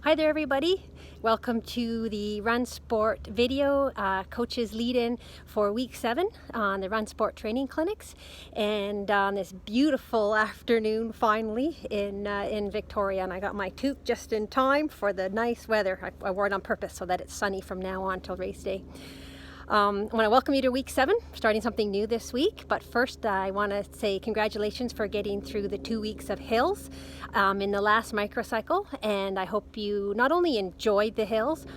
Hi there everybody, welcome to the RunSport video coaches lead-in for week 7 on the RunSport training clinics, and on this beautiful afternoon finally in Victoria. And I got my toque just in time for the nice weather. I wore it on purpose so that it's sunny from now on till race day. I want to welcome you to week 7, starting something new this week. But first, I want to say congratulations for getting through the 2 weeks of hills in the last microcycle. And I hope you not only enjoyed the hills,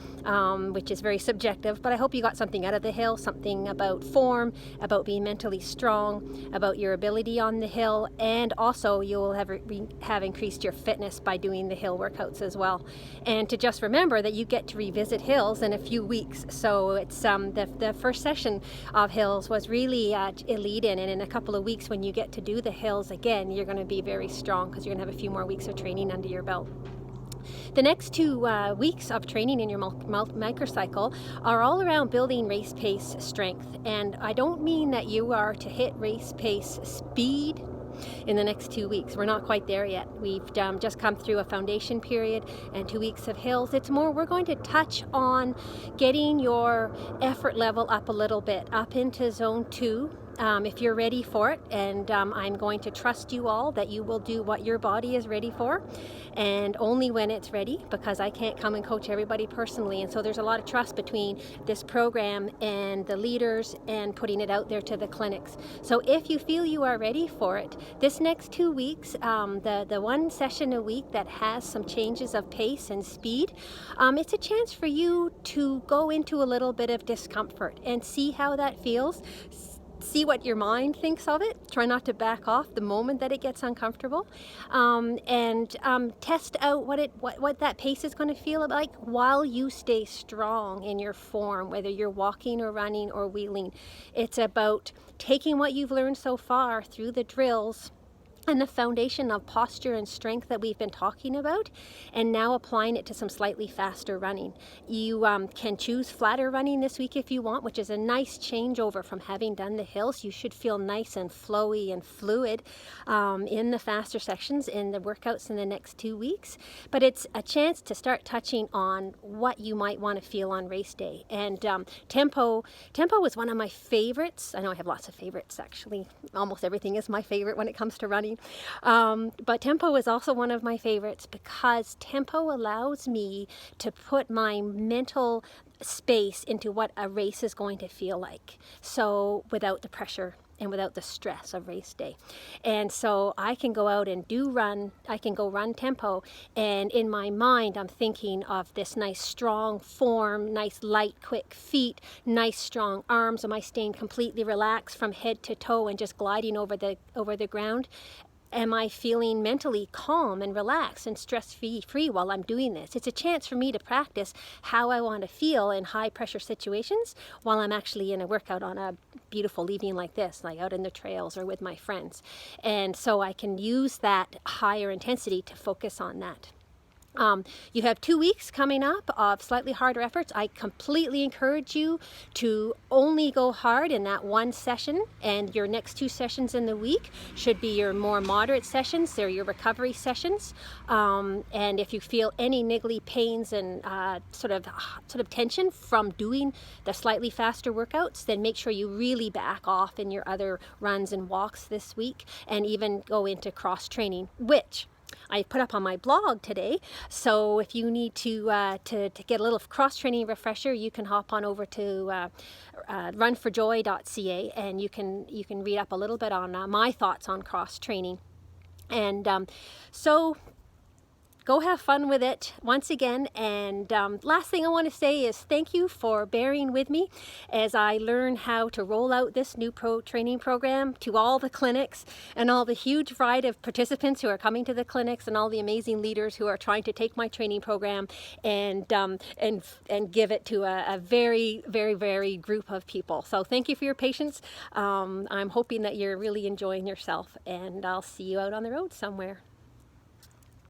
which is very subjective, but I hope you got something out of the hill, something about form, about being mentally strong, about your ability on the hill, and also you'll have increased your fitness by doing the hill workouts as well. And to just remember that you get to revisit hills in a few weeks. So it's the first session of hills was really a lead-in, and in a couple of weeks when you get to do the hills again, you're going to be very strong because you're going to have a few more weeks of training under your belt. The next 2 weeks of training in your microcycle are all around building race pace strength. And I don't mean that you are to hit race pace speed in the next 2 weeks. We're not quite there yet. We've just come through a foundation period and 2 weeks of hills. It's more, we're going to touch on getting your effort level up a little bit, up into zone 2. If you're ready for it, and I'm going to trust you all that you will do what your body is ready for, and only when it's ready, because I can't come and coach everybody personally. And so there's a lot of trust between this program and the leaders and putting it out there to the clinics. So if you feel you are ready for it, this next 2 weeks, the one session a week that has some changes of pace and speed, it's a chance for you to go into a little bit of discomfort and see how that feels. See what your mind thinks of it. Try not to back off the moment that it gets uncomfortable, and test out what that pace is going to feel like while you stay strong in your form, whether you're walking or running or wheeling. It's about taking what you've learned so far through the drills and the foundation of posture and strength that we've been talking about, and now applying it to some slightly faster running. You can choose flatter running this week if you want, which is a nice changeover from having done the hills. You should feel nice and flowy and fluid in the faster sections in the workouts in the next 2 weeks. But it's a chance to start touching on what you might want to feel on race day. And tempo was one of my favorites. I know I have lots of favorites, actually. Almost everything is my favorite when it comes to running. But tempo is also one of my favorites because tempo allows me to put my mental space into what a race is going to feel like. So without the pressure and without the stress of race day. And so I can go out and I can go run tempo, and in my mind I'm thinking of this nice strong form, nice light quick feet, nice strong arms. Am I staying completely relaxed from head to toe and just gliding over the ground? Am I feeling mentally calm and relaxed and stress-free while I'm doing this? It's a chance for me to practice how I want to feel in high-pressure situations while I'm actually in a workout on a beautiful evening like this, like out in the trails or with my friends. And so I can use that higher intensity to focus on that. You have 2 weeks coming up of slightly harder efforts. I completely encourage you to only go hard in that one session, and your next 2 sessions in the week should be your more moderate sessions. They're your recovery sessions. And if you feel any niggly pains and sort of tension from doing the slightly faster workouts, then make sure you really back off in your other runs and walks this week, and even go into cross training, which I put up on my blog today. So if you need to get a little cross-training refresher, you can hop on over to runforjoy.ca, and you can read up a little bit on my thoughts on cross-training. And so go have fun with it once again. And last thing I want to say is thank you for bearing with me as I learn how to roll out this new training program to all the clinics and all the huge variety of participants who are coming to the clinics, and all the amazing leaders who are trying to take my training program and give it to a very, very varied group of people. So thank you for your patience. I'm hoping that you're really enjoying yourself, and I'll see you out on the road somewhere.